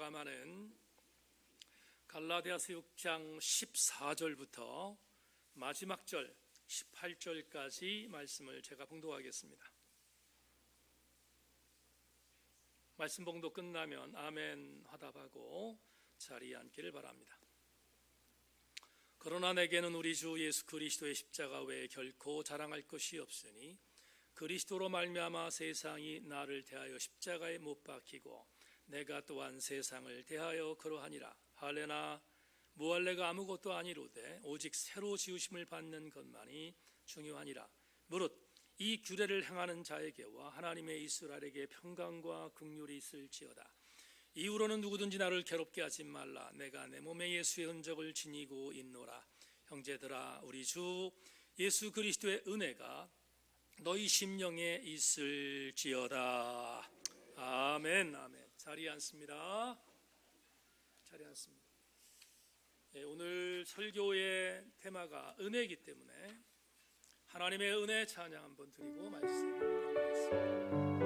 마감하는 갈라디아서 6장 14절부터 마지막 절 18절까지 말씀을 제가 봉독하겠습니다. 말씀 봉독 끝나면 아멘 화답하고 자리에 앉기를 바랍니다. 그러나 내게는 우리 주 예수 그리스도의 십자가 외에 결코 자랑할 것이 없으니 그리스도로 말미암아 세상이 나를 대하여 십자가에 못 박히고 내가 또한 세상을 대하여 그러하니라. 할례나 무할례가 아무것도 아니로되 오직 새로 지으심을 받는 것만이 중요하니라. 무릇 이 규례를 행하는 자에게와 하나님의 이스라엘에게 평강과 긍휼이 있을지어다. 이후로는 누구든지 나를 괴롭게 하지 말라. 내가 내 몸에 예수의 흔적을 지니고 있노라. 형제들아, 우리 주 예수 그리스도의 은혜가 너희 심령에 있을지어다. 아멘. 아멘. 자리에 앉습니다. 자리에 앉습니다. 오늘 설교의 테마가 은혜이기 때문에 하나님의 은혜 찬양 한번 드리고 말씀 나누겠습니다.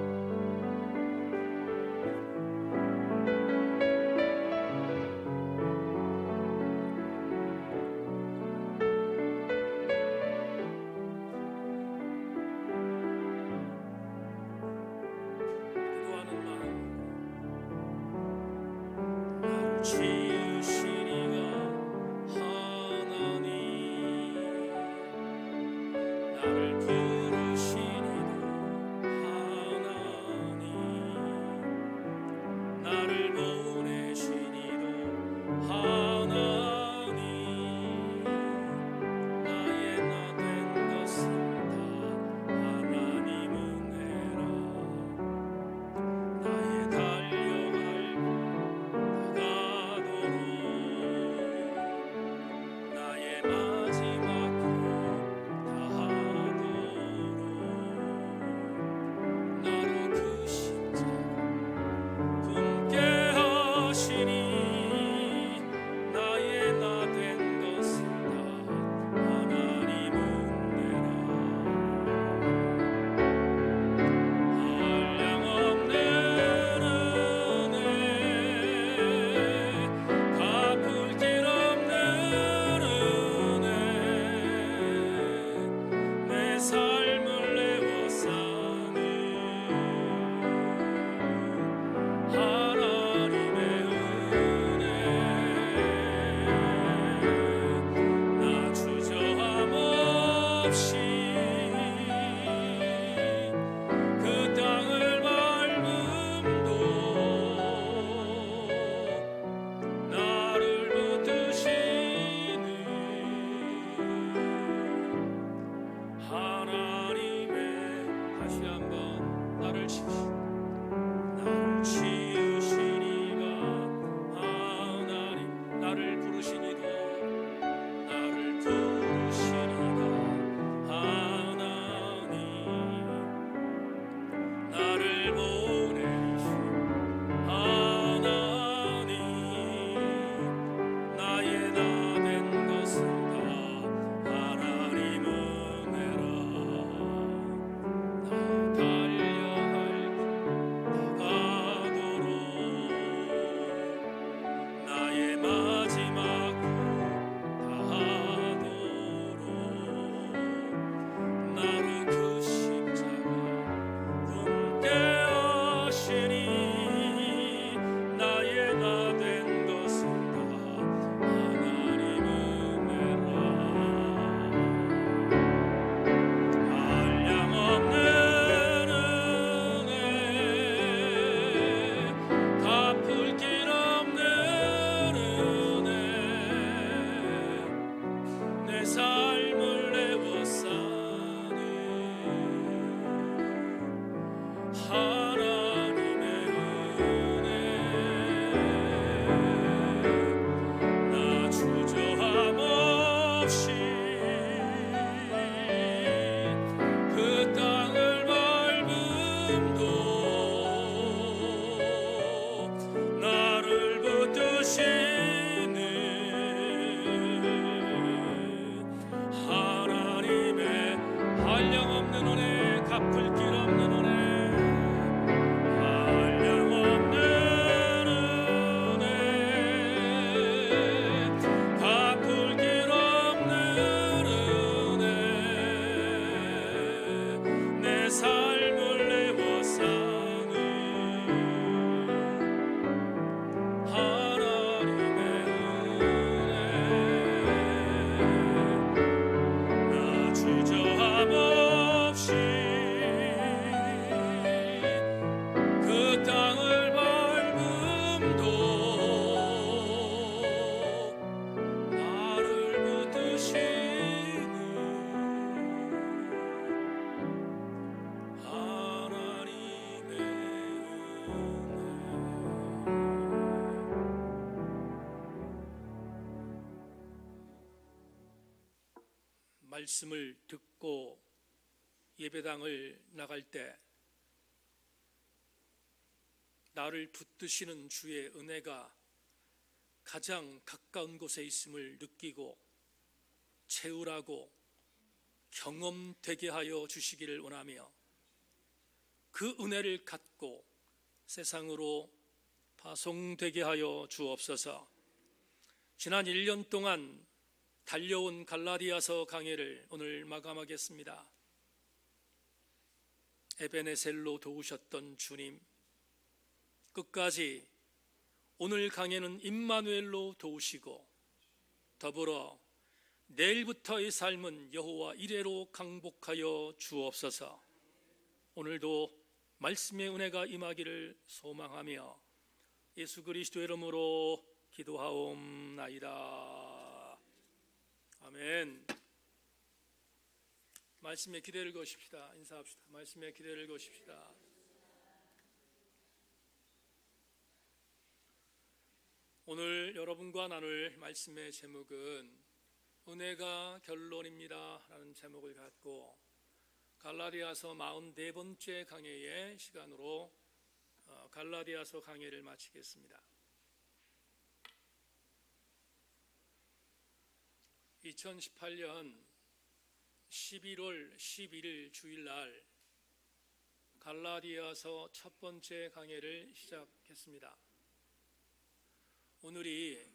나의 달려갈 다가도 말씀을 듣고 예배당을 나갈 때 나를 붙드시는 주의 은혜가 가장 가까운 곳에 있음을 느끼고 채우라고 경험되게 하여 주시기를 원하며 그 은혜를 갖고 세상으로 파송되게 하여 주옵소서. 지난 1년 동안 달려온 갈라디아서 강해를 오늘 마감하겠습니다. 에베네셀로 도우셨던 주님, 끝까지 오늘 강해는 임마누엘로 도우시고 더불어 내일부터의 삶은 여호와 이레로 강복하여 주옵소서. 오늘도 말씀의 은혜가 임하기를 소망하며 예수 그리스도의 이름으로 기도하옵나이다. 아멘. 말씀에 기대를 거십시다. 인사합시다. 말씀에 기대를 거십시다. 오늘 여러분과 나눌 말씀의 제목은 은혜가 결론입니다 라는 제목을 갖고 갈라디아서 44번째 강해의 시간으로 갈라디아서 강해를 마치겠습니다. 2018년 11월 11일 주일날 갈라디아서 첫 번째 강해를 시작했습니다. 오늘이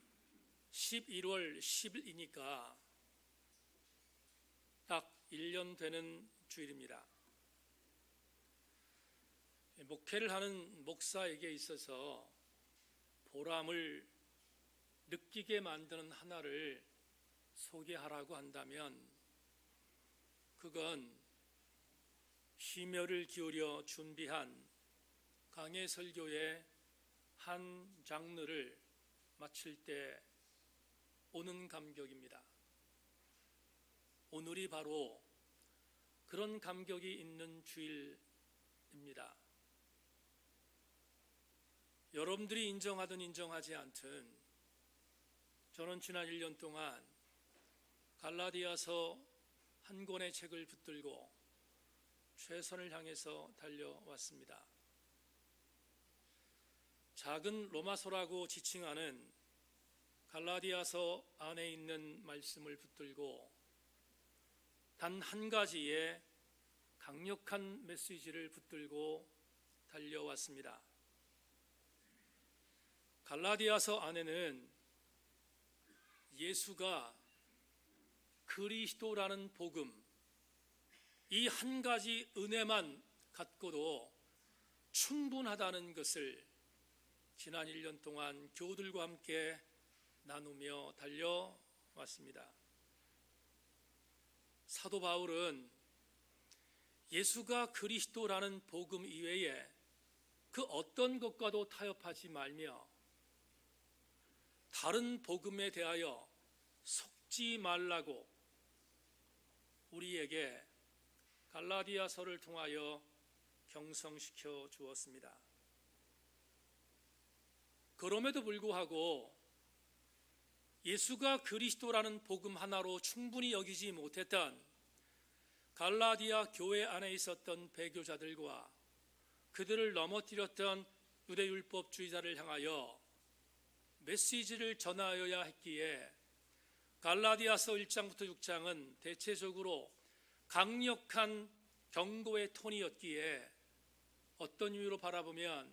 11월 10일이니까 딱 1년 되는 주일입니다. 목회를 하는 목사에게 있어서 보람을 느끼게 만드는 하나를 소개하라고 한다면 그건 심혈을 기울여 준비한 강해 설교의 한 장르를 마칠 때 오는 감격입니다. 오늘이 바로 그런 감격이 있는 주일입니다. 여러분들이 인정하든 인정하지 않든 저는 지난 1년 동안 갈라디아서 한 권의 책을 붙들고 최선을 향해서 달려왔습니다. 작은 로마서라고 지칭하는 갈라디아서 안에 있는 말씀을 붙들고 단 한 가지의 강력한 메시지를 붙들고 달려왔습니다. 갈라디아서 안에는 예수가 그리스도라는 복음, 이 한 가지 은혜만 갖고도 충분하다는 것을 지난 1년 동안 교우들과 함께 나누며 달려왔습니다. 사도 바울은 예수가 그리스도라는 복음 이외에 그 어떤 것과도 타협하지 말며 다른 복음에 대하여 속지 말라고 우리에게 갈라디아서를 통하여 경성시켜 주었습니다. 그럼에도 불구하고 예수가 그리스도라는 복음 하나로 충분히 여기지 못했던 갈라디아 교회 안에 있었던 배교자들과 그들을 넘어뜨렸던 유대율법주의자를 향하여 메시지를 전하여야 했기에 갈라디아서 1장부터 6장은 대체적으로 강력한 경고의 톤이었기에 어떤 이유로 바라보면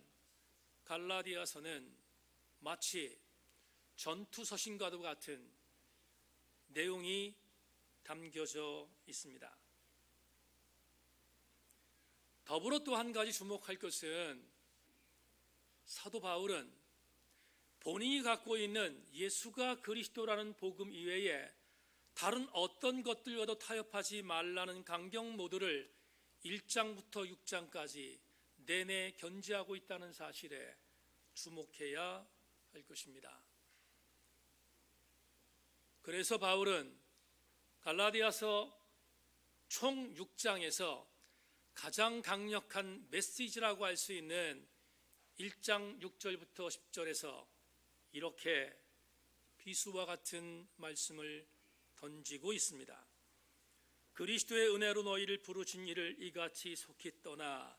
갈라디아서는 마치 전투서신과도 같은 내용이 담겨져 있습니다. 더불어 또 한 가지 주목할 것은 사도 바울은 본인이 갖고 있는 예수가 그리스도라는 복음 이외에 다른 어떤 것들과도 타협하지 말라는 강경 모드를 1장부터 6장까지 내내 견지하고 있다는 사실에 주목해야 할 것입니다. 그래서 바울은 갈라디아서 총 6장에서 가장 강력한 메시지라고 할 수 있는 1장 6절부터 10절에서 이렇게 비수와 같은 말씀을 던지고 있습니다. 그리스도의 은혜로 너희를 부르신 이를 이같이 속히 떠나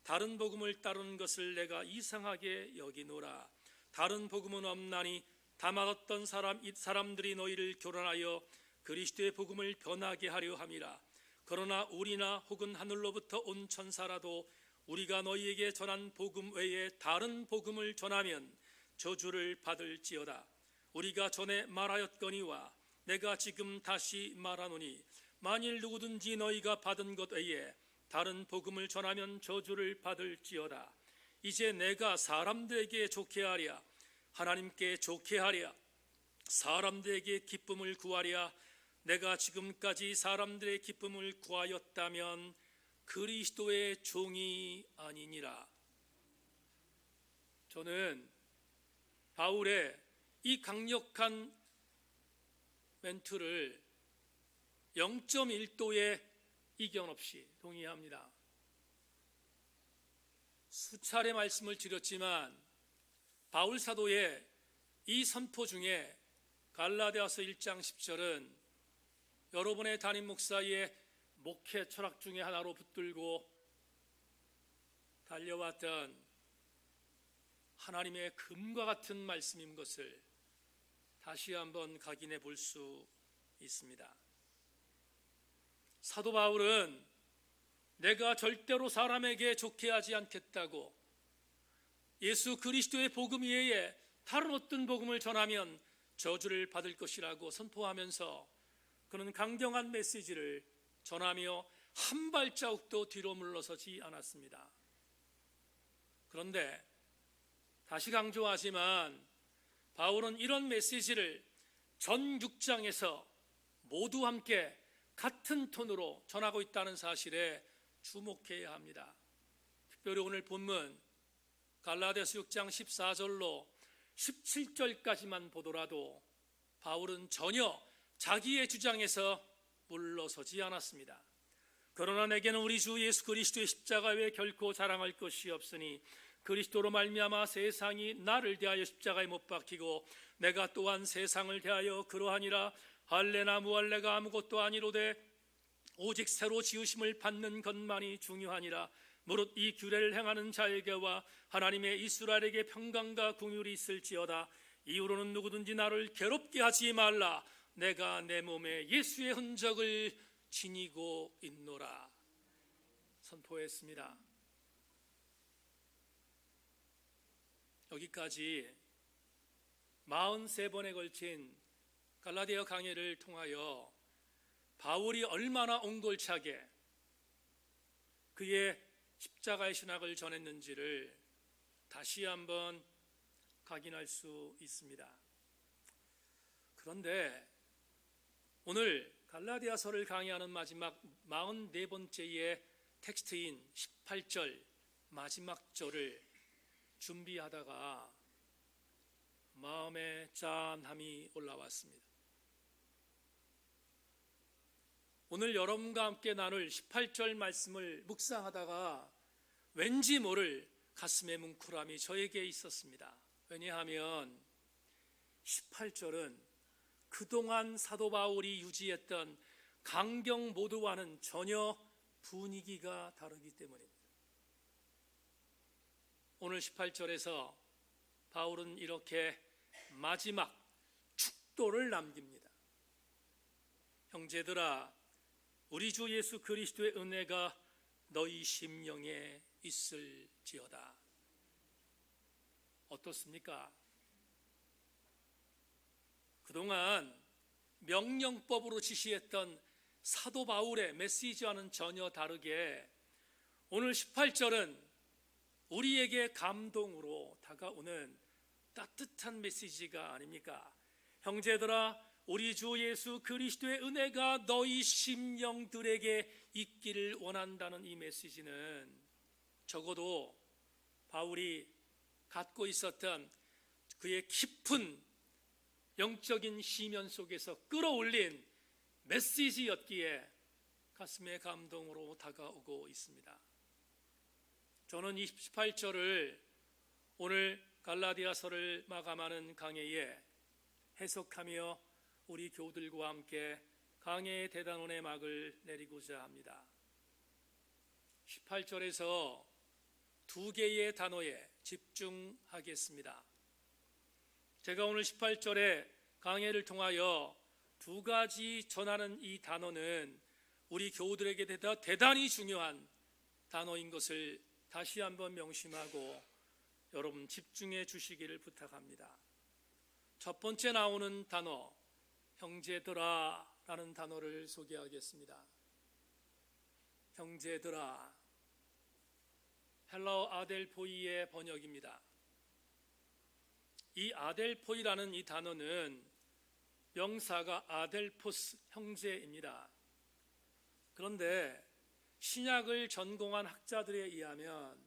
다른 복음을 따르는 것을 내가 이상하게 여기노라. 다른 복음은 없나니 다만 어떤 사람들이 너희를 교란하여 그리스도의 복음을 변하게 하려 함이라. 그러나 우리나 혹은 하늘로부터 온 천사라도 우리가 너희에게 전한 복음 외에 다른 복음을 전하면 저주를 받을지어다. 우리가 전에 말하였거니와 내가 지금 다시 말하노니 만일 누구든지 너희가 받은 것 외에 다른 복음을 전하면 저주를 받을지어다. 이제 내가 사람들에게 좋게 하랴 하나님께 좋게 하랴 사람들에게 기쁨을 구하랴. 내가 지금까지 사람들의 기쁨을 구하였다면 그리스도의 종이 아니니라. 저는 바울의 이 강력한 멘트를 0.1도의 이견 없이 동의합니다. 수차례 말씀을 드렸지만 바울 사도의 이 선포 중에 갈라디아서 1장 10절은 여러분의 담임 목사의 목회 철학 중에 하나로 붙들고 달려왔던 하나님의 금과 같은 말씀인 것을 다시 한번 각인해 볼 수 있습니다. 사도 바울은 내가 절대로 사람에게 좋게 하지 않겠다고, 예수 그리스도의 복음 외에 다른 어떤 복음을 전하면 저주를 받을 것이라고 선포하면서 그는 강경한 메시지를 전하며 한 발자국도 뒤로 물러서지 않았습니다. 그런데 다시 강조하지만 바울은 이런 메시지를 전 6장에서 모두 함께 같은 톤으로 전하고 있다는 사실에 주목해야 합니다. 특별히 오늘 본문 갈라디아서 6장 14절로 17절까지만 보더라도 바울은 전혀 자기의 주장에서 물러서지 않았습니다. 그러나 내게는 우리 주 예수 그리스도의 십자가 외에 결코 자랑할 것이 없으니 그리스도로 말미암아 세상이 나를 대하여 십자가에 못 박히고 내가 또한 세상을 대하여 그러하니라. 할례나 무할례가 아무것도 아니로되 오직 새로 지으심을 받는 것만이 중요하니라. 무릇 이 규례를 행하는 자에게와 하나님의 이스라엘에게 평강과 긍휼이 있을지어다. 이후로는 누구든지 나를 괴롭게 하지 말라. 내가 내 몸에 예수의 흔적을 지니고 있노라 선포했습니다. 여기까지 43번에 걸친 갈라디아 강해를 통하여 바울이 얼마나 옹골차게 그의 십자가의 신학을 전했는지를 다시 한번 각인할 수 있습니다. 그런데 오늘 갈라디아서를 강의하는 마지막 44번째의 텍스트인 18절 마지막 절을 준비하다가 마음에 짠함이 올라왔습니다. 오늘 여러분과 함께 나눌 18절 말씀을 묵상하다가 왠지 모를 가슴의 뭉클함이 저에게 있었습니다. 왜냐하면 18절은 그동안 사도 바울이 유지했던 강경 모드와는 전혀 분위기가 다르기 때문입니다. 오늘 18절에서 바울은 이렇게 마지막 축도를 남깁니다. 형제들아, 우리 주 예수 그리스도의 은혜가 너희 심령에 있을지어다. 어떻습니까? 그동안 명령법으로 지시했던 사도 바울의 메시지와는 전혀 다르게 오늘 18절은 우리에게 감동으로 다가오는 따뜻한 메시지가 아닙니까? 형제들아, 우리 주 예수 그리스도의 은혜가 너희 심령들에게 있기를 원한다는 이 메시지는 적어도 바울이 갖고 있었던 그의 깊은 영적인 시면 속에서 끌어올린 메시지였기에 가슴의 감동으로 다가오고 있습니다. 저는 28절을 오늘 갈라디아서를 마감하는 강해에 해석하며 우리 교우들과 함께 강해의 대단원의 막을 내리고자 합니다. 18절에서 두 개의 단어에 집중하겠습니다. 제가 오늘 18절에 강해를 통하여 두 가지 전하는 이 단어는 우리 교우들에게 대단히 중요한 단어인 것을 다시 한번 명심하고 여러분 집중해 주시기를 부탁합니다. 첫 번째 나오는 단어, 형제들아 라는 단어를 소개하겠습니다. 형제들아, 헬라어 아델포이의 번역입니다. 이 아델포이라는 이 단어는 명사가 아델포스, 형제입니다. 그런데 신약을 전공한 학자들에 의하면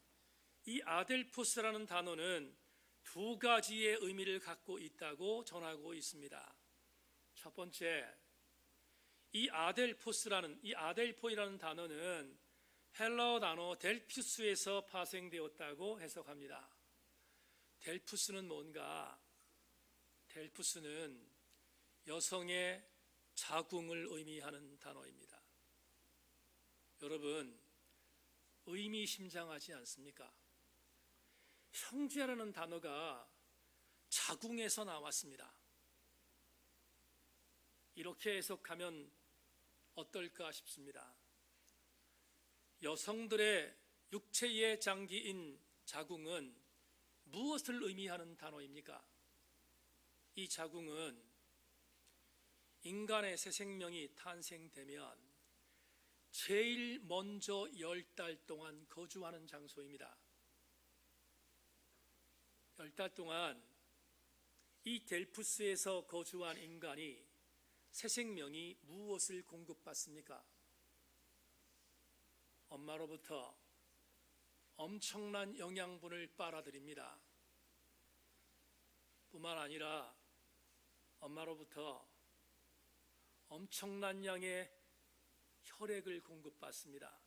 이 아델포스라는 단어는 두 가지의 의미를 갖고 있다고 전하고 있습니다. 첫 번째, 이 아델포이라는 단어는 헬라어 단어 델푸스에서 파생되었다고 해석합니다. 델푸스는 뭔가? 델푸스는 여성의 자궁을 의미하는 단어입니다. 여러분, 의미심장하지 않습니까? 형제라는 단어가 자궁에서 나왔습니다. 이렇게 해석하면 어떨까 싶습니다. 여성들의 육체의 장기인 자궁은 무엇을 의미하는 단어입니까? 이 자궁은 인간의 새 생명이 탄생되면 제일 먼저 10달 동안 거주하는 장소입니다. 10달 동안 이 델푸스에서 거주한 인간이 새 생명이 무엇을 공급받습니까? 엄마로부터 엄청난 영양분을 빨아들입니다. 뿐만 아니라 엄마로부터 엄청난 양의 혈액을 공급받습니다.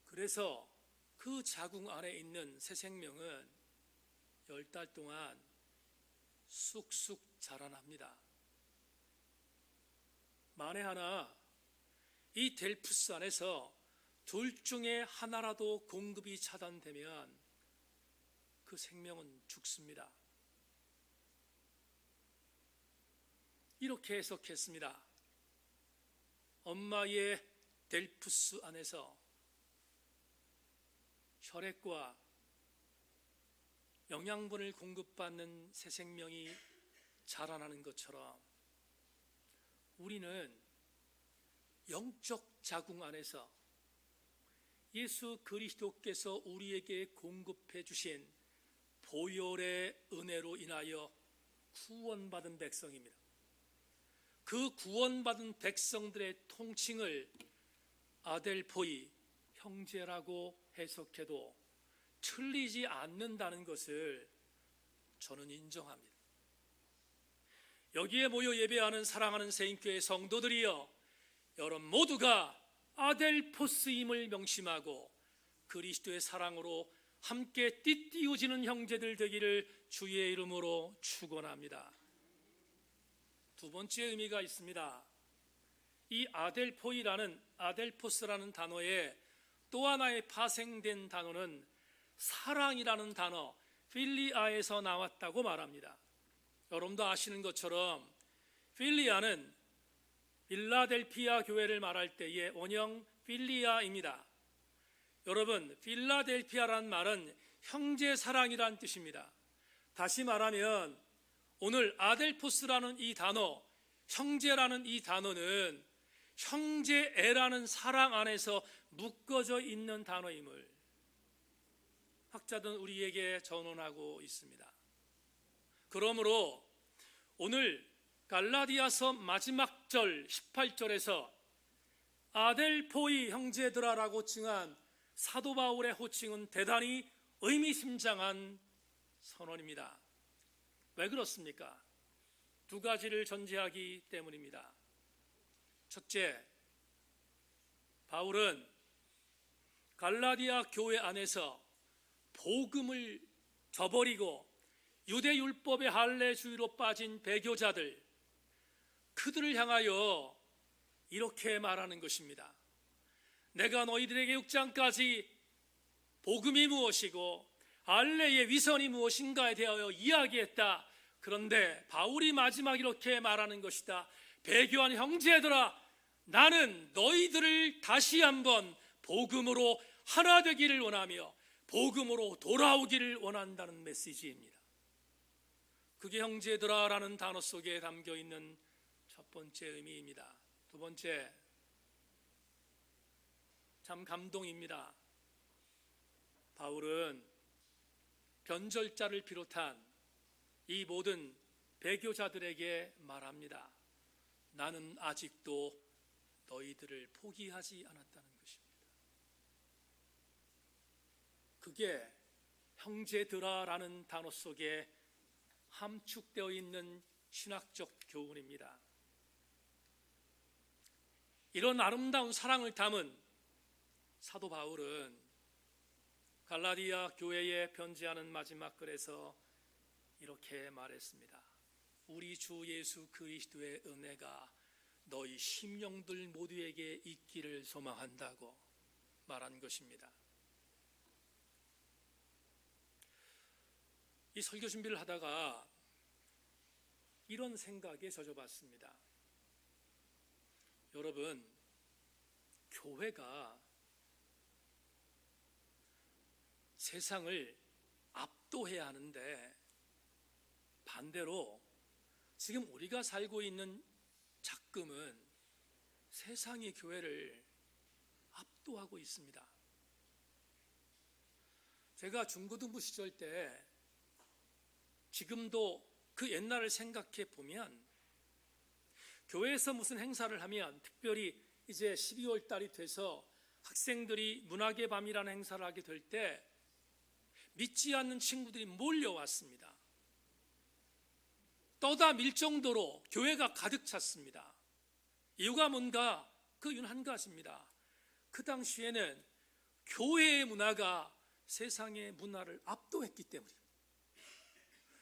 그래서 그 자궁 안에 있는 새 생명은 10달 동안 쑥쑥 자라납니다. 만에 하나 이 델푸스 안에서 둘 중에 하나라도 공급이 차단되면 그 생명은 죽습니다. 이렇게 해석했습니다. 엄마의 델푸스 안에서 혈액과 영양분을 공급받는 새 생명이 자라나는 것처럼 우리는 영적 자궁 안에서 예수 그리스도께서 우리에게 공급해 주신 보혈의 은혜로 인하여 구원받은 백성입니다. 그 구원받은 백성들의 통칭을 아델포이, 형제라고 해석해도 틀리지 않는다는 것을 저는 인정합니다. 여기에 모여 예배하는 사랑하는 새인교회 성도들이여, 여러분 모두가 아델포스임을 명심하고 그리스도의 사랑으로 함께 띠띠우지는 형제들 되기를 주의 이름으로 축원합니다. 두 번째 의미가 있습니다. 이 아델포스라는 단어에 또 하나의 파생된 단어는 사랑이라는 단어 필리아에서 나왔다고 말합니다. 여러분도 아시는 것처럼 필리아는 필라델피아 교회를 말할 때의 원형 필리아입니다. 여러분, 필라델피아라는 말은 형제 사랑이란 뜻입니다. 다시 말하면 오늘 아델포스라는 이 단어, 형제라는 이 단어는 형제애라는 사랑 안에서 묶어져 있는 단어임을 학자들은 우리에게 전언하고 있습니다. 그러므로 오늘 갈라디아서 마지막 절 18절에서 아델포이 형제들아라고 칭한 사도 바울의 호칭은 대단히 의미심장한 선언입니다. 왜 그렇습니까? 두 가지를 전제하기 때문입니다. 첫째, 바울은 갈라디아 교회 안에서 복음을 저버리고 유대율법의 할례주의로 빠진 배교자들, 그들을 향하여 이렇게 말하는 것입니다. 내가 너희들에게 6장까지 복음이 무엇이고 알레의 위선이 무엇인가에 대하여 이야기했다. 그런데 바울이 마지막 이렇게 말하는 것이다. 배교한 형제들아, 나는 너희들을 다시 한번 복음으로 하나 되기를 원하며 복음으로 돌아오기를 원한다는 메시지입니다. 그게 형제들아라는 단어 속에 담겨 있는 첫 번째 의미입니다. 두 번째, 참 감동입니다. 바울은 변절자를 비롯한 이 모든 배교자들에게 말합니다. 나는 아직도 너희들을 포기하지 않았다는 것입니다. 그게 형제들아라는 단어 속에 함축되어 있는 신학적 교훈입니다. 이런 아름다운 사랑을 담은 사도 바울은 갈라디아 교회에 편지하는 마지막 글에서 이렇게 말했습니다. 우리 주 예수 그리스도의 은혜가 너희 심령들 모두에게 있기를 소망한다고 말한 것입니다. 이 설교 준비를 하다가 이런 생각에 젖어봤습니다. 여러분, 교회가 세상을 압도해야 하는데 반대로 지금 우리가 살고 있는 작금은 세상이 교회를 압도하고 있습니다. 제가 중고등부 시절 때 지금도 그 옛날을 생각해 보면 교회에서 무슨 행사를 하면 특별히 이제 12월 달이 돼서 학생들이 문학의 밤이라는 행사를 하게 될 때 믿지 않는 친구들이 몰려왔습니다. 떠다 밀 정도로 교회가 가득 찼습니다. 이유가 뭔가? 그 이유는 한 가지입니다. 그 당시에는 교회의 문화가 세상의 문화를 압도했기 때문입니다.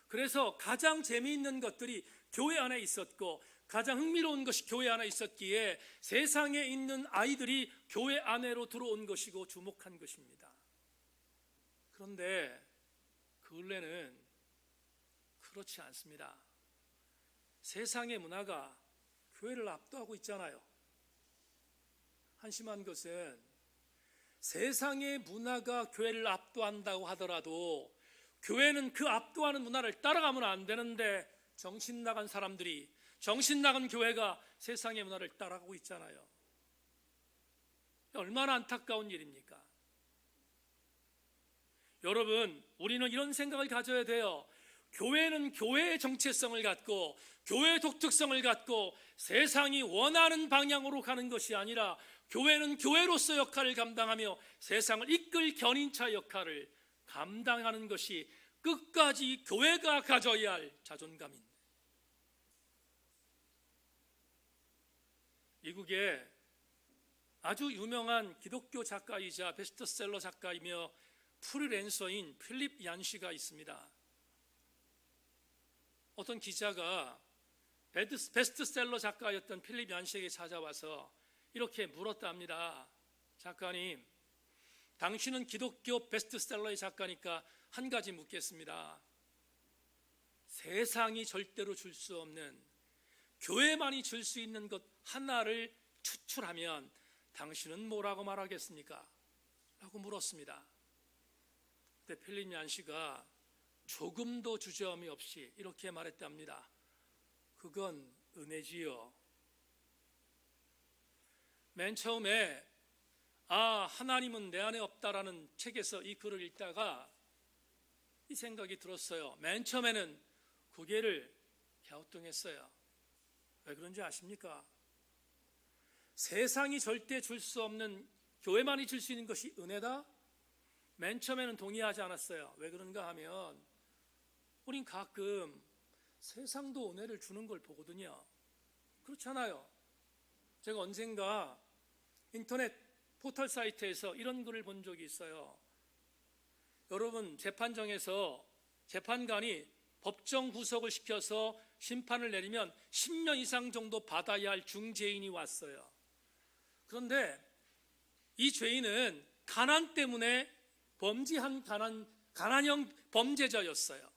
그래서 가장 재미있는 것들이 교회 안에 있었고 가장 흥미로운 것이 교회 안에 있었기에 세상에 있는 아이들이 교회 안으로 들어온 것이고 주목한 것입니다. 그런데 근래는 그렇지 않습니다. 세상의 문화가 교회를 압도하고 있잖아요. 한심한 것은 세상의 문화가 교회를 압도한다고 하더라도 교회는 그 압도하는 문화를 따라가면 안 되는데 정신 나간 사람들이, 정신 나간 교회가 세상의 문화를 따라가고 있잖아요. 얼마나 안타까운 일입니까? 여러분, 우리는 이런 생각을 가져야 돼요. 교회는 교회의 정체성을 갖고 교회의 독특성을 갖고 세상이 원하는 방향으로 가는 것이 아니라 교회는 교회로서 역할을 감당하며 세상을 이끌 견인차 역할을 감당하는 것이 끝까지 교회가 가져야 할 자존감입니다. 미국에 아주 유명한 기독교 작가이자 베스트셀러 작가이며 프리랜서인 필립 얀시가 있습니다. 어떤 기자가 베스트셀러 작가였던 필립 얀시에게 찾아와서 이렇게 물었답니다. 작가님, 당신은 기독교 베스트셀러의 작가니까 한 가지 묻겠습니다. 세상이 절대로 줄 수 없는, 교회만이 줄 수 있는 것 하나를 추출하면 당신은 뭐라고 말하겠습니까? 라고 물었습니다. 그때 필립 얀시가 조금도 주저함이 없이 이렇게 말했답니다. 그건 은혜지요. 맨 처음에 하나님은 내 안에 없다라는 책에서 이 글을 읽다가 이 생각이 들었어요. 맨 처음에는 고개를 갸우뚱했어요. 왜 그런지 아십니까? 세상이 절대 줄 수 없는, 교회만이 줄 수 있는 것이 은혜다? 맨 처음에는 동의하지 않았어요. 왜 그런가 하면 우린 가끔 세상도 은혜를 주는 걸 보거든요. 그렇잖아요. 제가 언젠가 인터넷 포털 사이트에서 이런 글을 본 적이 있어요. 여러분, 재판정에서 재판관이 법정 구속을 시켜서 심판을 내리면 10년 이상 정도 받아야 할 중죄인이 왔어요. 그런데 이 죄인은 가난 때문에 범죄한 가난형 범죄자였어요.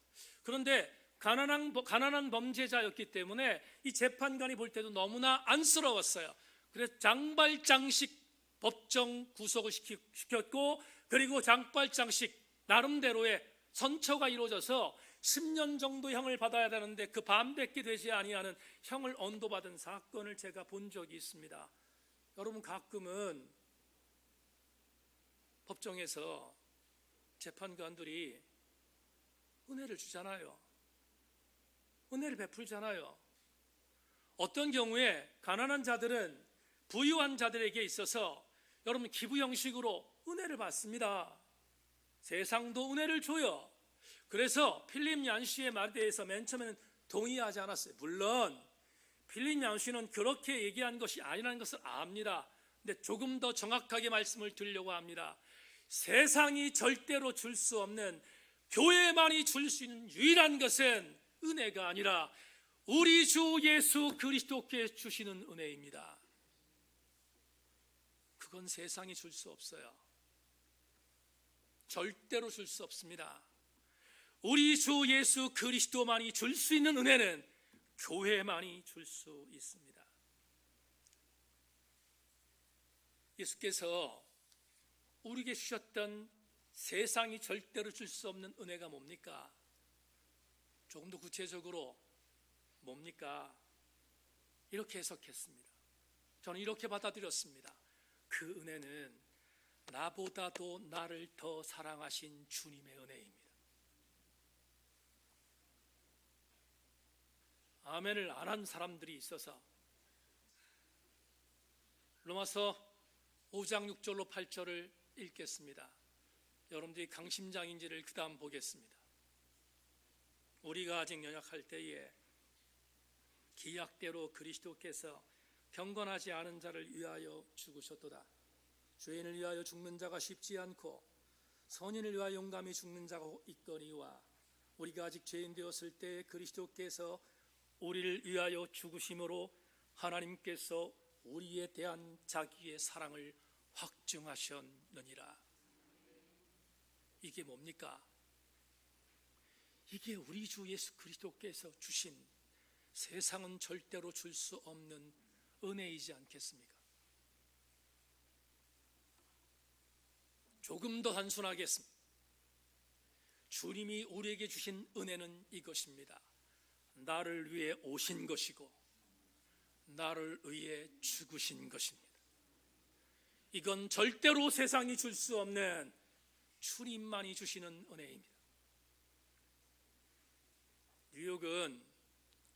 그런데 가난한 범죄자였기 때문에 이 재판관이 볼 때도 너무나 안쓰러웠어요. 그래서 장발장식 법정 구속을 시켰고, 그리고 장발장식 나름대로의 선처가 이루어져서 10년 정도 형을 받아야 되는데 그 반밖에 되지 아니하는 형을 언도받은 사건을 제가 본 적이 있습니다. 여러분, 가끔은 법정에서 재판관들이 은혜를 주잖아요. 은혜를 베풀잖아요. 어떤 경우에 가난한 자들은 부유한 자들에게 있어서 여러분 기부 형식으로 은혜를 받습니다. 세상도 은혜를 줘요. 그래서 필립 얀시의 말에 대해서 맨 처음에는 동의하지 않았어요. 물론 필립 얀시는 그렇게 얘기한 것이 아니라는 것을 압니다. 근데 조금 더 정확하게 말씀을 드리려고 합니다. 세상이 절대로 줄 수 없는, 교회만이 줄 수 있는 유일한 것은 은혜가 아니라 우리 주 예수 그리스도께 주시는 은혜입니다. 그건 세상이 줄 수 없어요. 절대로 줄 수 없습니다. 우리 주 예수 그리스도만이 줄 수 있는 은혜는 교회만이 줄 수 있습니다. 예수께서 우리에게 주셨던 세상이 절대로 줄 수 없는 은혜가 뭡니까? 조금 더 구체적으로 뭡니까? 이렇게 해석했습니다. 저는 이렇게 받아들였습니다. 그 은혜는 나보다도 나를 더 사랑하신 주님의 은혜입니다. 아멘을 안 한 사람들이 있어서 로마서 5장 6절로 8절을 읽겠습니다. 여러분들이 강심장인지를 그 다음 보겠습니다. 우리가 아직 연약할 때에 기약대로 그리스도께서 경건하지 않은 자를 위하여 죽으셨도다. 죄인을 위하여 죽는 자가 쉽지 않고 선인을 위하여 용감히 죽는 자가 있거니와 우리가 아직 죄인 되었을 때 그리스도께서 우리를 위하여 죽으심으로 하나님께서 우리에 대한 자기의 사랑을 확증하셨느니라. 이게 뭡니까? 이게 우리 주 예수 그리스도께서 주신 세상은 절대로 줄 수 없는 은혜이지 않겠습니까? 조금 더 단순하겠습니다. 주님이 우리에게 주신 은혜는 이것입니다. 나를 위해 오신 것이고 나를 위해 죽으신 것입니다. 이건 절대로 세상이 줄 수 없는 주님만이 주시는 은혜입니다. 뉴욕은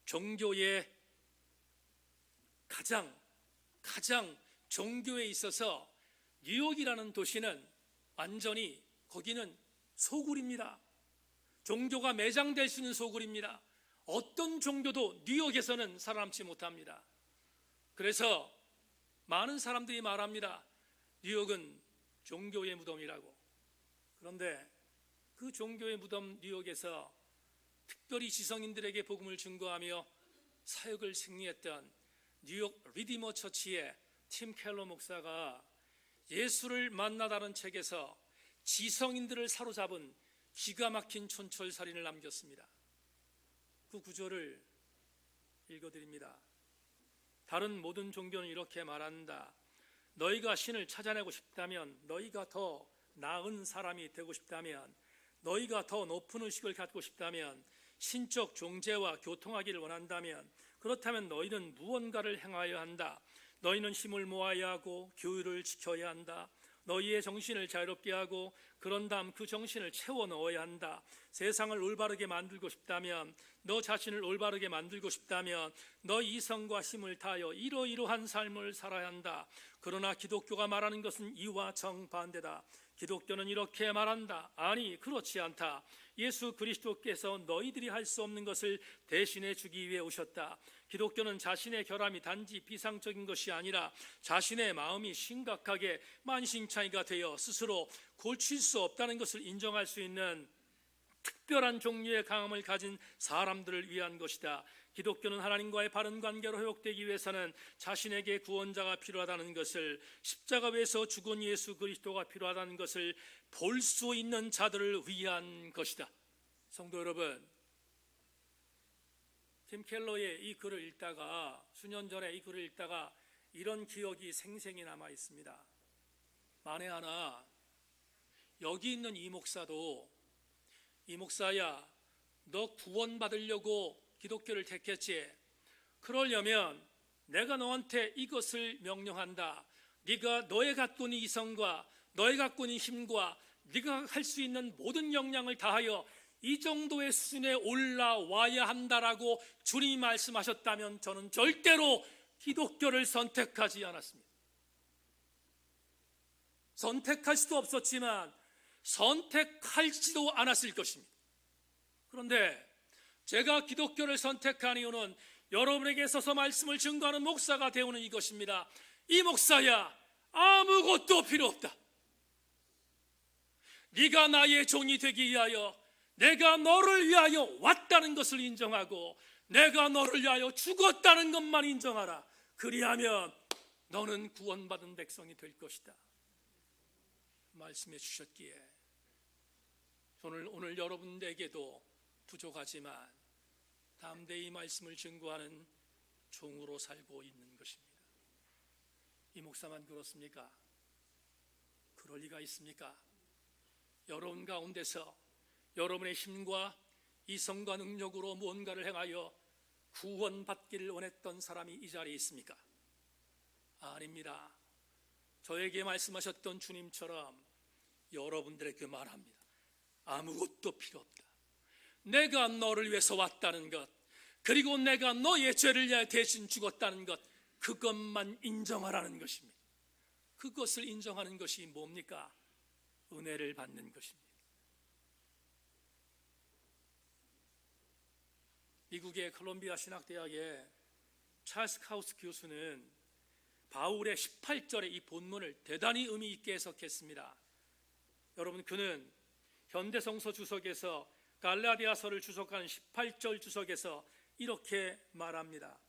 종교의 가장 종교에 있어서 뉴욕이라는 도시는 완전히 거기는 소굴입니다. 종교가 매장될 수 있는 소굴입니다. 어떤 종교도 뉴욕에서는 살아남지 못합니다. 그래서 많은 사람들이 말합니다. 뉴욕은 종교의 무덤이라고. 그런데 그 종교의 무덤 뉴욕에서 특별히 지성인들에게 복음을 증거하며 사역을 승리했던 뉴욕 리디머 처치의 팀 켈러 목사가 예수를 만나다는 책에서 지성인들을 사로잡은 기가 막힌 촌철살인을 남겼습니다. 그 구절을 읽어드립니다. 다른 모든 종교는 이렇게 말한다. 너희가 신을 찾아내고 싶다면, 너희가 더 나은 사람이 되고 싶다면, 너희가 더 높은 의식을 갖고 싶다면, 신적 존재와 교통하기를 원한다면, 그렇다면 너희는 무언가를 행하여야 한다. 너희는 힘을 모아야 하고 규율을 지켜야 한다. 너희의 정신을 자유롭게 하고 그런 다음 그 정신을 채워 넣어야 한다. 세상을 올바르게 만들고 싶다면, 너 자신을 올바르게 만들고 싶다면 너 이성과 힘을 다하여 이러이러한 삶을 살아야 한다. 그러나 기독교가 말하는 것은 이와 정반대다. 기독교는 이렇게 말한다. 아니, 그렇지 않다. 예수 그리스도께서 너희들이 할 수 없는 것을 대신해 주기 위해 오셨다. 기독교는 자신의 결함이 단지 비상적인 것이 아니라 자신의 마음이 심각하게 만신창이가 되어 스스로 고칠 수 없다는 것을 인정할 수 있는 특별한 종류의 강함을 가진 사람들을 위한 것이다. 기독교는 하나님과의 바른 관계로 회복되기 위해서는 자신에게 구원자가 필요하다는 것을, 십자가 위에서 죽은 예수 그리스도가 필요하다는 것을 볼 수 있는 자들을 위한 것이다. 성도 여러분, 팀 켈러의 이 글을 읽다가, 수년 전에 이 글을 읽다가 이런 기억이 생생히 남아 있습니다. 만에 하나 여기 있는 이 목사도, 이 목사야, 너 구원받으려고 기독교를 택했지? 그러려면 내가 너한테 이것을 명령한다. 네가 너의 갖고 있는 이성과 너의 갖고 있는 힘과 네가 할 수 있는 모든 역량을 다하여 이 정도의 수준에 올라와야 한다라고 주님이 말씀하셨다면 저는 절대로 기독교를 선택하지 않았습니다. 선택할 수도 없었지만 선택할지도 않았을 것입니다. 그런데 제가 기독교를 선택한 이유는 여러분에게 서서 말씀을 증거하는 목사가 되오는 이것입니다. 이 목사야, 아무것도 필요 없다. 네가 나의 종이 되기 위하여, 내가 너를 위하여 왔다는 것을 인정하고 내가 너를 위하여 죽었다는 것만 인정하라. 그리하면 너는 구원받은 백성이 될 것이다 말씀해 주셨기에 오늘 여러분에게도 부족하지만 담대히 이 말씀을 증거하는 종으로 살고 있는 것입니다. 이 목사만 그렇습니까? 그럴 리가 있습니까? 여러분 가운데서 여러분의 힘과 이성과 능력으로 무언가를 행하여 구원받기를 원했던 사람이 이 자리에 있습니까? 아닙니다. 저에게 말씀하셨던 주님처럼 여러분들에게 말합니다. 아무것도 필요 없다. 내가 너를 위해서 왔다는 것, 그리고 내가 너의 죄를 위하여 대신 죽었다는 것, 그것만 인정하라는 것입니다. 그것을 인정하는 것이 뭡니까? 은혜를 받는 것입니다. 미국의 콜롬비아 신학대학의 찰스 카우스 교수는 바울의 18절의 이 본문을 대단히 의미 있게 해석했습니다. 여러분, 그는 현대성서 주석에서 갈라디아서를 주석한 18절 주석에서 이렇게 말합니다.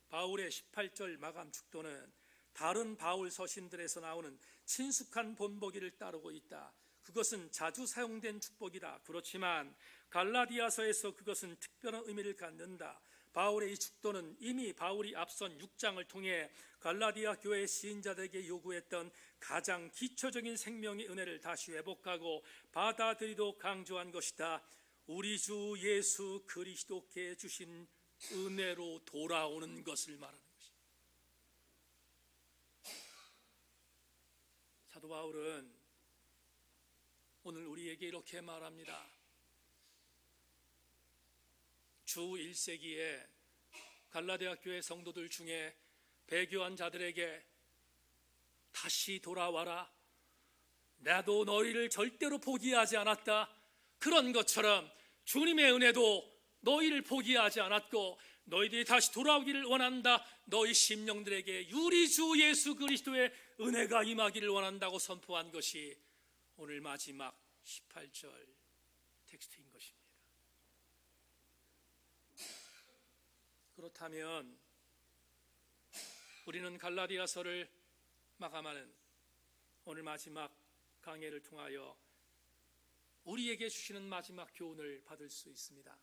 바울의 18절 마감 축도는 다른 바울 서신들에서 나오는 친숙한 본보기를 따르고 있다. 그것은 자주 사용된 축복이다. 그렇지만 갈라디아서에서 그것은 특별한 의미를 갖는다. 바울의 이 축도는 이미 바울이 앞선 6장을 통해 갈라디아 교회 시인자들에게 요구했던 가장 기초적인 생명의 은혜를 다시 회복하고 받아들이도록 강조한 것이다. 우리 주 예수 그리스도께 주신 은혜로 돌아오는 것을 말하는 것입니다. 사도 바울은 오늘 우리에게 이렇게 말합니다. 주 1세기에 갈라디아 교회 성도들 중에 배교한 자들에게 다시 돌아와라. 나도 너희를 절대로 포기하지 않았다. 그런 것처럼 주님의 은혜도 너희를 포기하지 않았고 너희들이 다시 돌아오기를 원한다. 너희 심령들에게 우리 주 예수 그리스도의 은혜가 임하기를 원한다고 선포한 것이 오늘 마지막 18절 텍스트인 것입니다. 그렇다면 우리는 갈라디아서를 마감하는 오늘 마지막 강해를 통하여 우리에게 주시는 마지막 교훈을 받을 수 있습니다.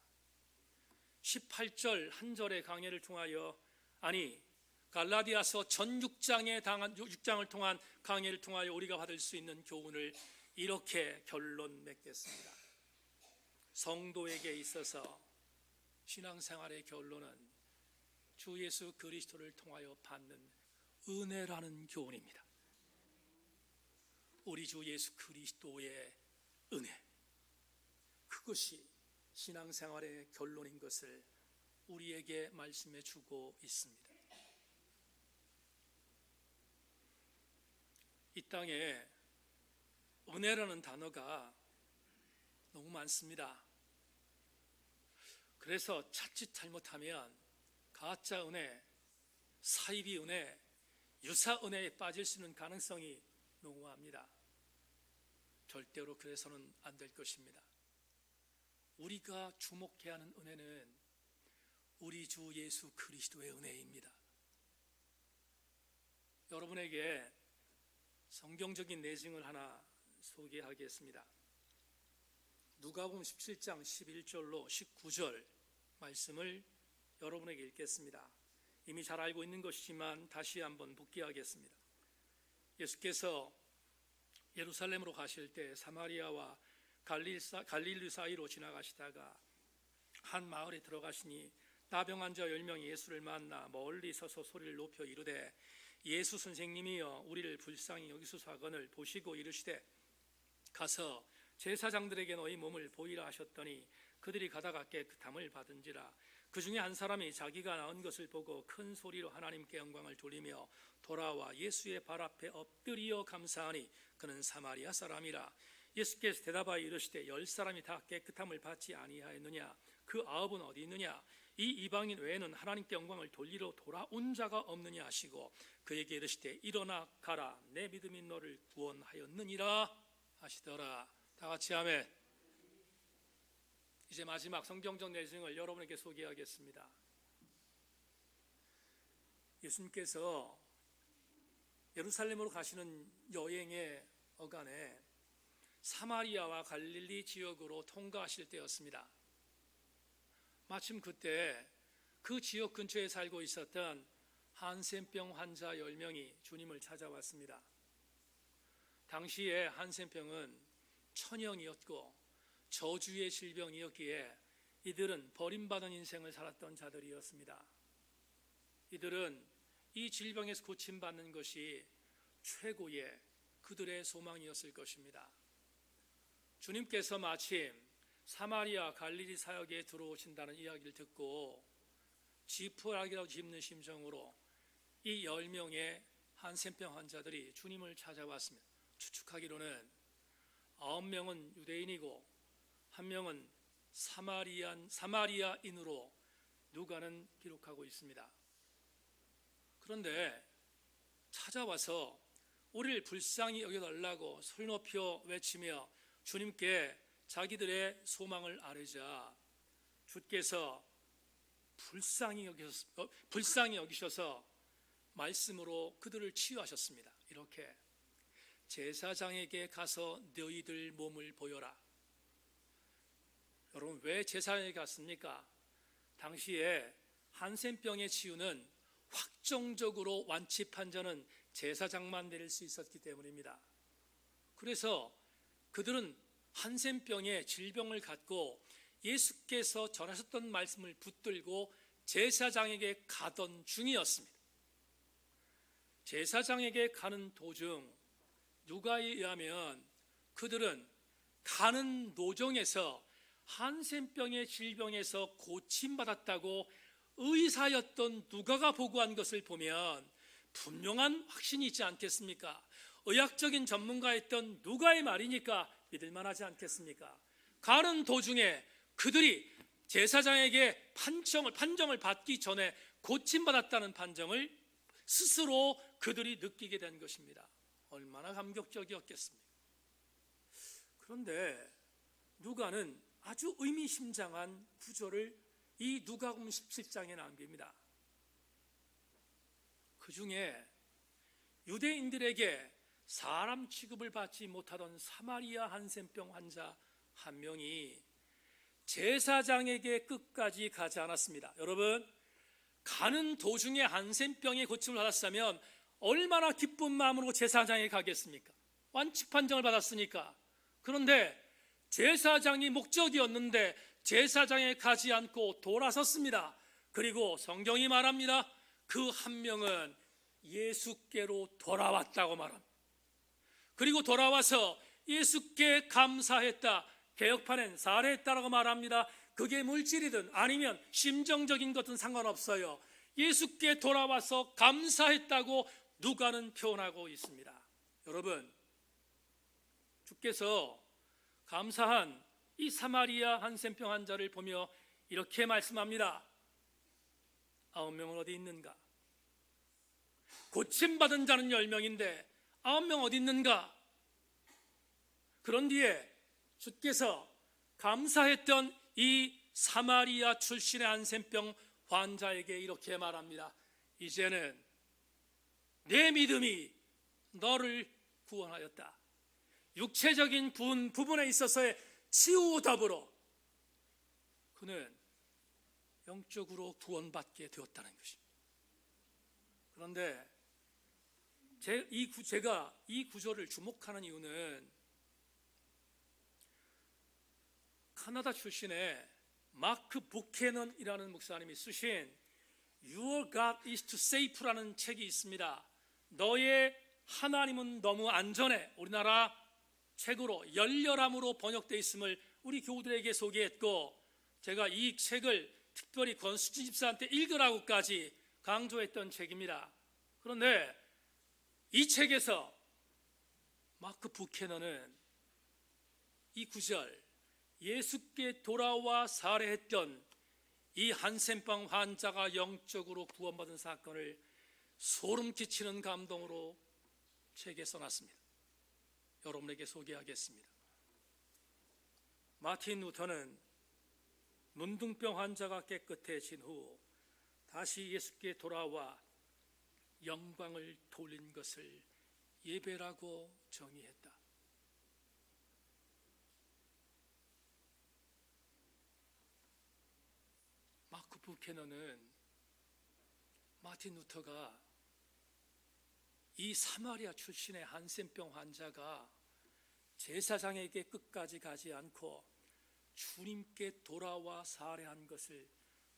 18절 한 절의 강해를 통하여, 아니 갈라디아서 전 6장을 통한 강해를 통하여 우리가 받을 수 있는 교훈을 이렇게 결론 맺겠습니다. 성도에게 있어서 신앙생활의 결론은 주 예수 그리스도를 통하여 받는 은혜라는 교훈입니다. 우리 주 예수 그리스도의 은혜, 그것이 신앙생활의 결론인 것을 우리에게 말씀해 주고 있습니다. 이 땅에 은혜라는 단어가 너무 많습니다. 그래서 자칫 잘못하면 가짜 은혜, 사이비 은혜, 유사 은혜에 빠질 수 있는 가능성이 농후합니다. 절대로 그래서는 안 될 것입니다. 우리가 주목해야 하는 은혜는 우리 주 예수 그리스도의 은혜입니다. 여러분에게 성경적인 내증을 하나 소개하겠습니다. 누가복음 17장 11절로 19절 말씀을 여러분에게 읽겠습니다. 이미 잘 알고 있는 것이지만 다시 한번 복기하겠습니다. 예수께서 예루살렘으로 가실 때 사마리아와 갈릴리 사이로 지나가시다가 한 마을에 들어가시니 나병 환자 10명이 예수를 만나 멀리 서서 소리를 높여 이르되 예수 선생님이여 우리를 불쌍히 여기소서 하거늘 보시고 이르시되 가서 제사장들에게 너희 몸을 보이라 하셨더니 그들이 가다가 깨끗함을 받은지라. 그 중에 한 사람이 자기가 나은 것을 보고 큰 소리로 하나님께 영광을 돌리며 돌아와 예수의 발 앞에 엎드리어 감사하니 그는 사마리아 사람이라. 예수께서 대답하여 이르시되 10사람이 다 깨끗함을 받지 아니하였느냐? 그 9은 어디 있느냐? 이 이방인 외에는 하나님께 영광을 돌리러 돌아온 자가 없느냐 하시고 그에게 이르시되 일어나 가라 내 믿음이 너를 구원하였느니라 하시더라. 다 같이 아멘. 이제 마지막 성경적 내용을 여러분에게 소개하겠습니다. 예수님께서 예루살렘으로 가시는 여행의 어간에 사마리아와 갈릴리 지역으로 통과하실 때였습니다. 마침 그때 그 지역 근처에 살고 있었던 한센병 환자 10명이 주님을 찾아왔습니다. 당시에 한센병은 천형이었고 저주의 질병이었기에 이들은 버림받은 인생을 살았던 자들이었습니다. 이들은 이 질병에서 고침받는 것이 최고의 그들의 소망이었을 것입니다. 주님께서 마침 사마리아 갈릴리 사역에 들어오신다는 이야기를 듣고 지푸라기라도 짚는 심정으로 이 10명의 한센병 환자들이 주님을 찾아왔습니다. 추측하기로는 9명은 유대인이고 1명은 사마리아인으로 누가는 기록하고 있습니다. 그런데 찾아와서 우리를 불쌍히 여겨달라고 소리 높여 외치며 주님께 자기들의 소망을 아뢰자 주께서 불쌍히 여기셔서 말씀으로 그들을 치유하셨습니다. 이렇게 제사장에게 가서 너희들 몸을 보여라. 여러분 왜 제사장에게 갔습니까? 당시에 한센병의 치유는 확정적으로 완치 판정은 제사장만 내릴 수 있었기 때문입니다. 그래서 그들은 한센병의 질병을 갖고 예수께서 전하셨던 말씀을 붙들고 제사장에게 가던 중이었습니다. 제사장에게 가는 도중 누가에 의하면 그들은 가는 도중에서 한센병의 질병에서 고침받았다고 의사였던 누가가 보고한 것을 보면 분명한 확신이 있지 않겠습니까? 의학적인 전문가였던 누가의 말이니까 믿을만하지 않겠습니까? 가는 도중에 그들이 제사장에게 판정을 받기 전에 고침받았다는 판정을 스스로 그들이 느끼게 된 것입니다. 얼마나 감격적이었겠습니까? 그런데 누가는 아주 의미심장한 구절을 이 누가복음 17장에 남깁니다. 그 중에 유대인들에게 사람 취급을 받지 못하던 사마리아 한센병 환자 한 명이 제사장에게 끝까지 가지 않았습니다. 여러분, 가는 도중에 한센병의 고침을 받았다면 얼마나 기쁜 마음으로 제사장에 가겠습니까? 완치 판정을 받았으니까. 그런데 제사장이 목적이었는데 제사장에 가지 않고 돌아섰습니다. 그리고 성경이 말합니다. 그 한 명은 예수께로 돌아왔다고 말합니다. 그리고 돌아와서 예수께 감사했다. 개역판엔 살해했다라고 말합니다. 그게 물질이든 아니면 심정적인 것은 상관없어요. 예수께 돌아와서 감사했다고 누가는 표현하고 있습니다. 여러분, 주께서 감사한 이 사마리아 한센병 환자를 보며 이렇게 말씀합니다. 9명은 어디 있는가? 고침받은 자는 10명인데 9명 어디 있는가? 그런 뒤에 주께서 감사했던 이 사마리아 출신의 한센병 환자에게 이렇게 말합니다. 이제는 내 믿음이 너를 구원하였다. 육체적인 부분에 있어서의 치유 더불어 그는 영적으로 구원받게 되었다는 것입니다. 그런데 제가 이 구절을 주목하는 이유는 카나다 출신의 마크 부캐넌이라는 목사님이 쓰신 Your God is too safe라는 책이 있습니다. 너의 하나님은 너무 안전해. 우리나라 책으로 열렬함으로 번역되어 있음을 우리 교우들에게 소개했고, 제가 이 책을 특별히 권수진 집사한테 읽으라고까지 강조했던 책입니다. 그런데 이 책에서 마크 부캐넌은 이 구절, 예수께 돌아와 살해했던 이 한센병 환자가 영적으로 구원받은 사건을 소름 끼치는 감동으로 책에 써놨습니다. 여러분에게 소개하겠습니다. 마틴 루터는 문둥병 환자가 깨끗해진 후 다시 예수께 돌아와 영광을 돌린 것을 예배라고 정의했다. 마크 부캐넌은 마틴 루터가 이 사마리아 출신의 한센병 환자가 제사장에게 끝까지 가지 않고 주님께 돌아와 살해한 것을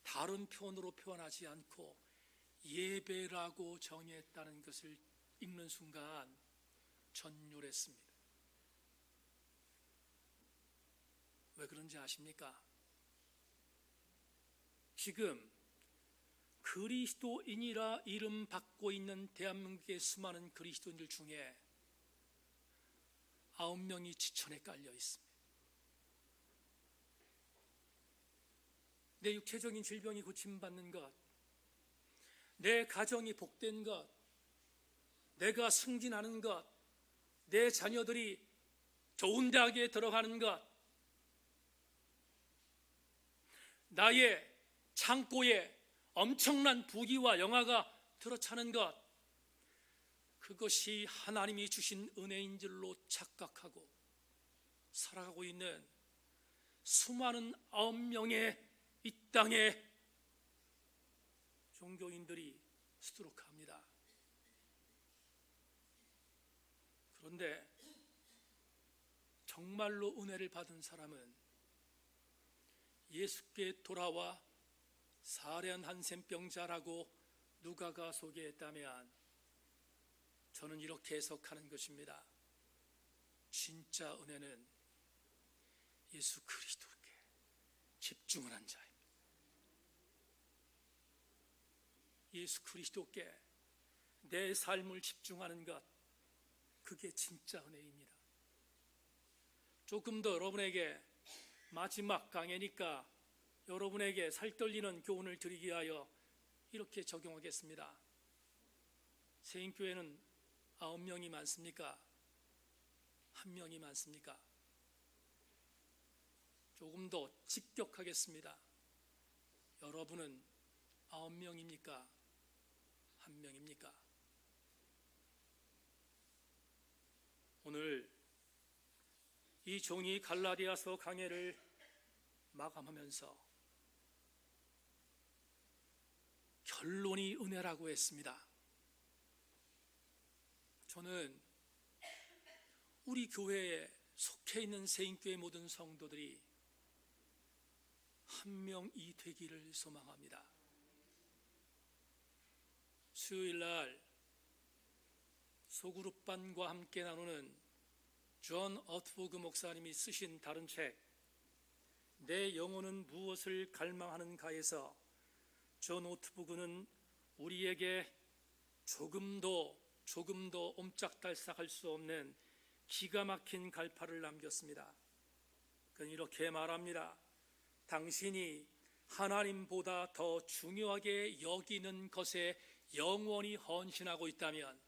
다른 표현으로 표현하지 않고 예배라고 정의했다는 것을 읽는 순간 전율했습니다. 왜 그런지 아십니까? 지금 그리스도인이라 이름 받고 있는 대한민국의 수많은 그리스도인들 중에 9명이 지천에 깔려 있습니다. 내 육체적인 질병이 고침받는 것, 내 가정이 복된 것, 내가 승진하는 것, 내 자녀들이 좋은 대학에 들어가는 것, 나의 창고에 엄청난 부귀와 영화가 들어차는 것, 그것이 하나님이 주신 은혜인 줄로 착각하고 살아가고 있는 수많은 9명의 이 땅의 종교인들이 수두룩합니다. 그런데 정말로 은혜를 받은 사람은 예수께 돌아와 살해한 한센병자라고 누가가 소개했다면 저는 이렇게 해석하는 것입니다. 진짜 은혜는 예수 그리스도께 집중하는 자입니다. 예수 그리스도께 내 삶을 집중하는 것, 그게 진짜 은혜입니다. 조금 더 여러분에게 마지막 강해니까 여러분에게 살떨리는 교훈을 드리기 위하여 이렇게 적용하겠습니다. 세인교회는 9명이 많습니까? 1명이 많습니까? 조금 더 직격하겠습니다. 여러분은 9명입니까? 1명입니까? 오늘 이 종이 갈라디아서 강해를 마감하면서 결론이 은혜라고 했습니다. 저는 우리 교회에 속해 있는 세인교회 모든 성도들이 한 명이 되기를 소망합니다. 수요일 날 소그룹반과 함께 나누는 존 어트보그 목사님이 쓰신 다른 책, 내 영혼은 무엇을 갈망하는가에서 존 오트부그는 우리에게 조금도 옴짝달싹할 수 없는 기가 막힌 갈파를 남겼습니다. 그는 이렇게 말합니다. 당신이 하나님보다 더 중요하게 여기는 것에 영원히 헌신하고 있다면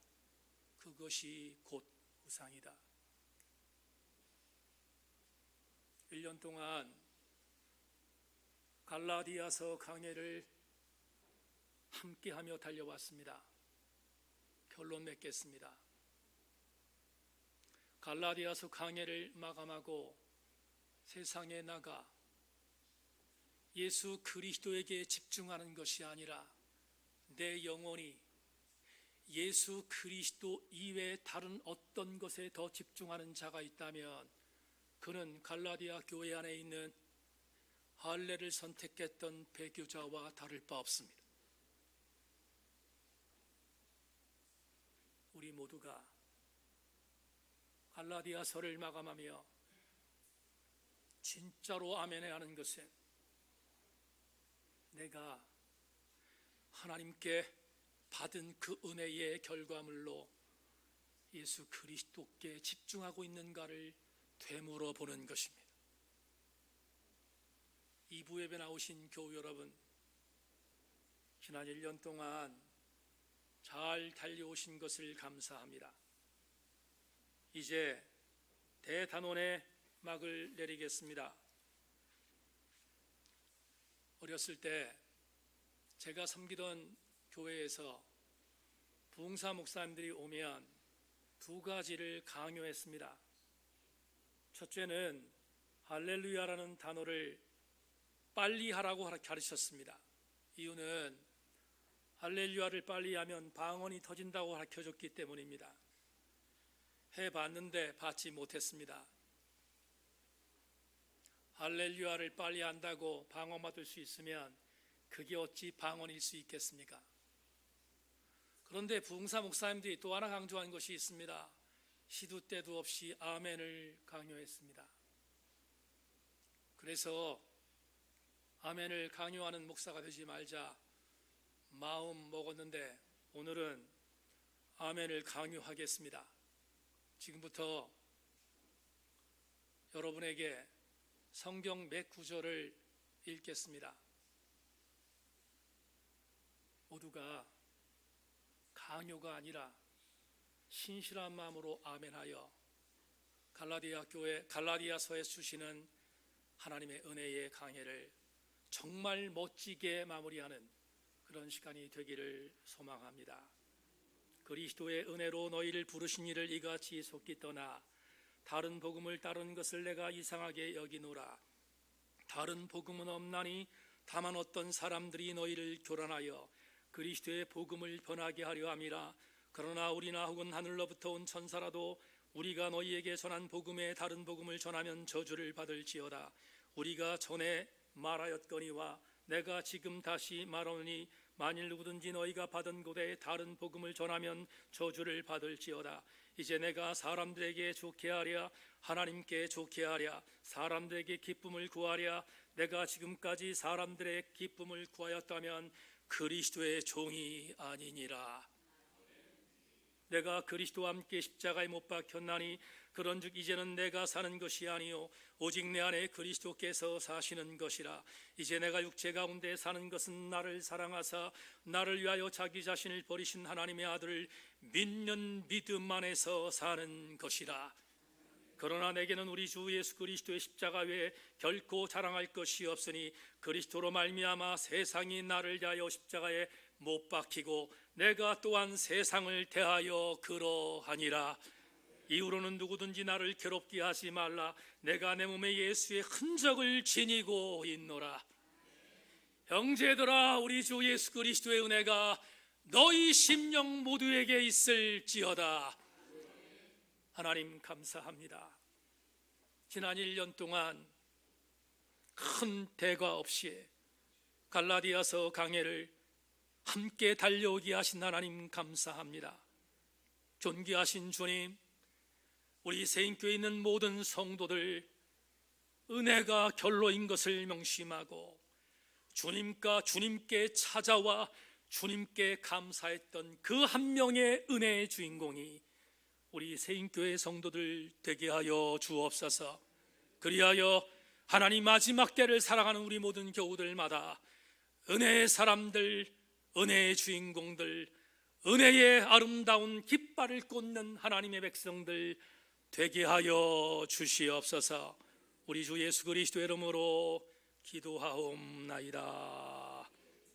그것이 곧 우상이다. 1년 동안 갈라디아서 강해를 함께하며 달려왔습니다. 결론 맺겠습니다. 갈라디아서 강해를 마감하고 세상에 나가 예수 그리스도에게 집중하는 것이 아니라 내 영혼이 예수 그리스도 이외에 다른 어떤 것에 더 집중하는 자가 있다면 그는 갈라디아 교회 안에 있는 할례를 선택했던 배교자와 다를 바 없습니다. 우리 모두가 갈라디아서를 마감하며 진짜로 아멘해야 하는 것은 내가 하나님께 받은 그 은혜의 결과물로 예수 그리스도께 집중하고 있는가를 되물어 보는 것입니다. 2부 예배 나오신 교우 여러분, 지난 1년 동안 잘 달려오신 것을 감사합니다. 이제 대단원의 막을 내리겠습니다. 어렸을 때 제가 섬기던 교회에서 부흥사 목사님들이 오면 두 가지를 강요했습니다. 첫째는 할렐루야라는 단어를 빨리 하라고 가르쳤습니다. 이유는 할렐루야를 빨리 하면 방언이 터진다고 가르쳐줬기 때문입니다. 해봤는데 받지 못했습니다. 할렐루야를 빨리 한다고 방언 받을 수 있으면 그게 어찌 방언일 수 있겠습니까? 그런데 부흥사 목사님들이 또 하나 강조한 것이 있습니다. 시도 때도 없이 아멘을 강요했습니다. 그래서 아멘을 강요하는 목사가 되지 말자 마음 먹었는데 오늘은 아멘을 강요하겠습니다. 지금부터 여러분에게 성경 몇 구절을 읽겠습니다. 모두가 강요가 아니라 신실한 마음으로 아멘하여 갈라디아 교회 갈라디아서에 주시는 하나님의 은혜의 강해를 정말 멋지게 마무리하는 그런 시간이 되기를 소망합니다. 그리스도의 은혜로 너희를 부르신 이를 이같이 속기 떠나 다른 복음을 따르는 것을 내가 이상하게 여기노라. 다른 복음은 없나니 다만 어떤 사람들이 너희를 교란하여 그리스도의 복음을 변하게 하려 함이라. 그러나 우리나 혹은 하늘로부터 온 천사라도 우리가 너희에게 전한 복음에 다른 복음을 전하면 저주를 받을지어다. 우리가 전에 말하였거니와 내가 지금 다시 말하노니 만일 누구든지 너희가 받은 곳에 다른 복음을 전하면 저주를 받을지어다. 이제 내가 사람들에게 좋게 하랴 하나님께 좋게 하랴 사람들에게 기쁨을 구하랴. 내가 지금까지 사람들의 기쁨을 구하였다면 그리스도의 종이 아니니라. 내가 그리스도와 함께 십자가에 못 박혔나니 그런즉 이제는 내가 사는 것이 아니요 오직 내 안에 그리스도께서 사시는 것이라. 이제 내가 육체 가운데 사는 것은 나를 사랑하사 나를 위하여 자기 자신을 버리신 하나님의 아들을 믿는 믿음 안에서 사는 것이라. 그러나 내게는 우리 주 예수 그리스도의 십자가 외에 결코 자랑할 것이 없으니 그리스도로 말미암아 세상이 나를 대하여 십자가에 못 박히고 내가 또한 세상을 대하여 그러하니라. 이후로는 누구든지 나를 괴롭게 하지 말라. 내가 내 몸에 예수의 흔적을 지니고 있노라. 형제들아, 우리 주 예수 그리스도의 은혜가 너희 심령 모두에게 있을지어다. 하나님 감사합니다. 지난 1년 동안 큰 대과 없이 갈라디아서 강해를 함께 달려오게 하신 하나님 감사합니다. 존귀하신 주님, 우리 세인교회에 있는 모든 성도들 은혜가 결로인 것을 명심하고 주님께 찾아와 주님께 감사했던 그 한 명의 은혜의 주인공이 우리 세인교회 성도들 되게 하여 주옵소서. 그리하여 하나님 마지막 때를 살아가는 우리 모든 교우들마다 은혜의 사람들, 은혜의 주인공들, 은혜의 아름다운 깃발을 꽂는 하나님의 백성들 되게 하여 주시옵소서. 우리 주 예수 그리스도의 이름으로 기도하옵나이다.